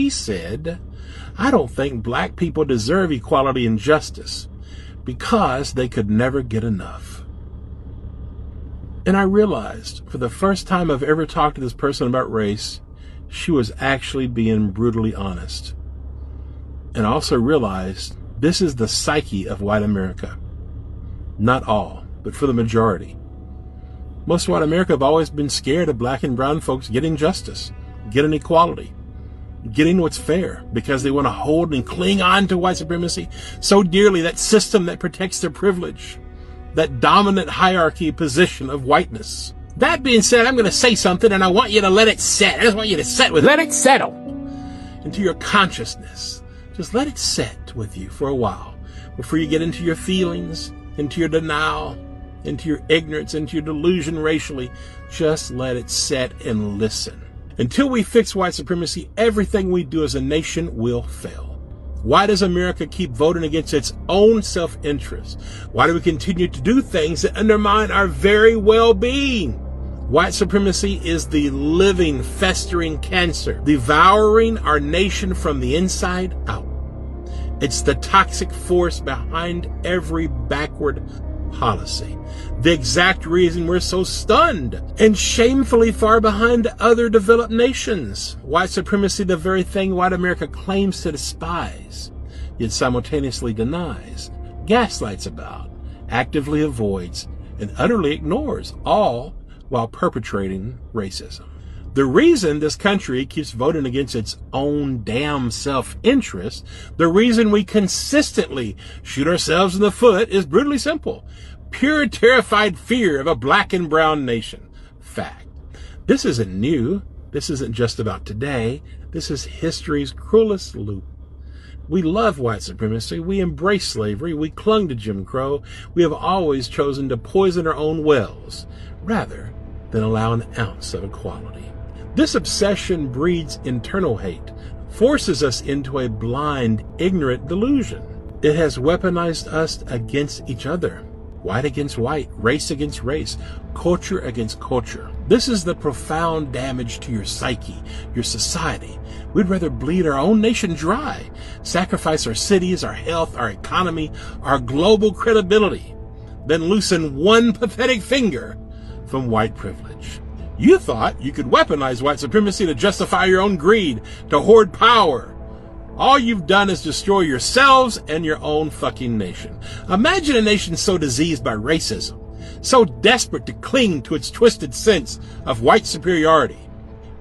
He said, "I don't think black people deserve equality and justice because they could never get enough." And I realized for the first time I've ever talked to this person about race, she was actually being brutally honest. And I also realized this is the psyche of white America. Not all, but for the majority. Most white America have always been scared of black and brown folks getting justice, getting equality, getting what's fair, because they want to hold and cling on to white supremacy so dearly, that system that protects their privilege, that dominant hierarchy position of whiteness. That being said, I'm going to say something and I want you to let it set. I just want you to set with it. Let it settle into your consciousness. Just let it set with you for a while before you get into your feelings, into your denial, into your ignorance, into your delusion racially. Just let it set and listen. Until we fix white supremacy, everything we do as a nation will fail. Why does America keep voting against its own self-interest? Why do we continue to do things that undermine our very well-being? White supremacy is the living, festering cancer, devouring our nation from the inside out. It's the toxic force behind every backward policy. The exact reason we're so stunned and shamefully far behind other developed nations. White supremacy, the very thing white America claims to despise, yet simultaneously denies, gaslights about, actively avoids, and utterly ignores, all while perpetrating racism. The reason this country keeps voting against its own damn self-interest, the reason we consistently shoot ourselves in the foot, is brutally simple. Pure terrified fear of a black and brown nation. Fact. This isn't new. This isn't just about today. This is history's cruelest loop. We love white supremacy. We embrace slavery. We clung to Jim Crow. We have always chosen to poison our own wells rather than allow an ounce of equality. This obsession breeds internal hate, forces us into a blind, ignorant delusion. It has weaponized us against each other. White against white, race against race, culture against culture. This is the profound damage to your psyche, your society. We'd rather bleed our own nation dry, sacrifice our cities, our health, our economy, our global credibility, than loosen one pathetic finger from white privilege. You thought you could weaponize white supremacy to justify your own greed, to hoard power. All you've done is destroy yourselves and your own fucking nation. Imagine a nation so diseased by racism, so desperate to cling to its twisted sense of white superiority.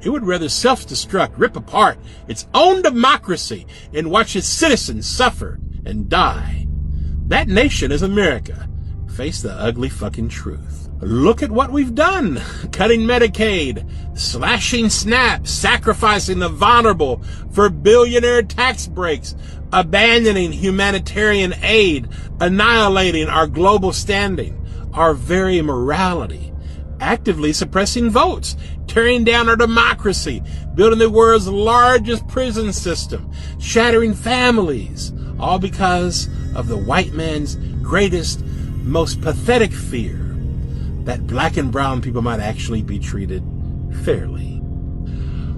It would rather self-destruct, rip apart its own democracy and watch its citizens suffer and die. That nation is America. Face the ugly fucking truth. Look at what we've done. Cutting Medicaid, slashing SNAP, sacrificing the vulnerable for billionaire tax breaks, abandoning humanitarian aid, annihilating our global standing, our very morality, actively suppressing votes, tearing down our democracy, building the world's largest prison system, shattering families, all because of the white man's greatest, most pathetic fear that black and brown people might actually be treated fairly.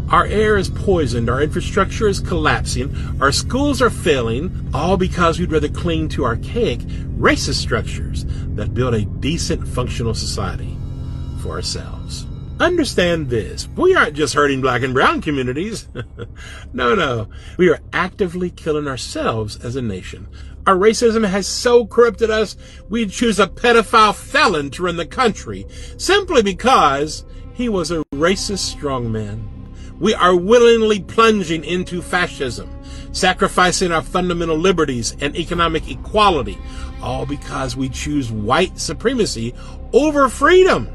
Our air is poisoned, our infrastructure is collapsing, our schools are failing, all because we'd rather cling to archaic racist structures that build a decent, functional society for ourselves. Understand this, we aren't just hurting black and brown communities. No, we are actively killing ourselves as a nation. Our racism has so corrupted us, we'd choose a pedophile felon to run the country simply because he was a racist strongman. We are willingly plunging into fascism, sacrificing our fundamental liberties and economic equality, all because we choose white supremacy over freedom.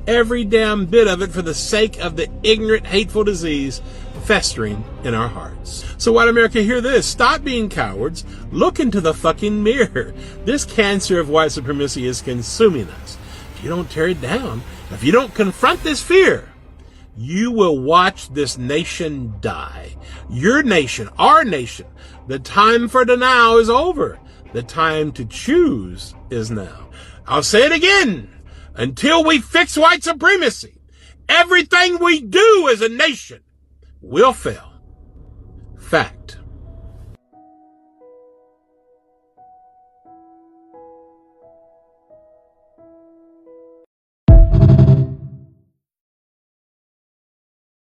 Every damn bit of it for the sake of the ignorant, hateful disease festering in our hearts. So white America, hear this. Stop being cowards. Look into the fucking mirror. This cancer of white supremacy is consuming us. If you don't tear it down, if you don't confront this fear, you will watch this nation die. Your nation, our nation. The time for denial is over. The time to choose is now. I'll say it again. Until we fix white supremacy, everything we do as a nation will fail. fact.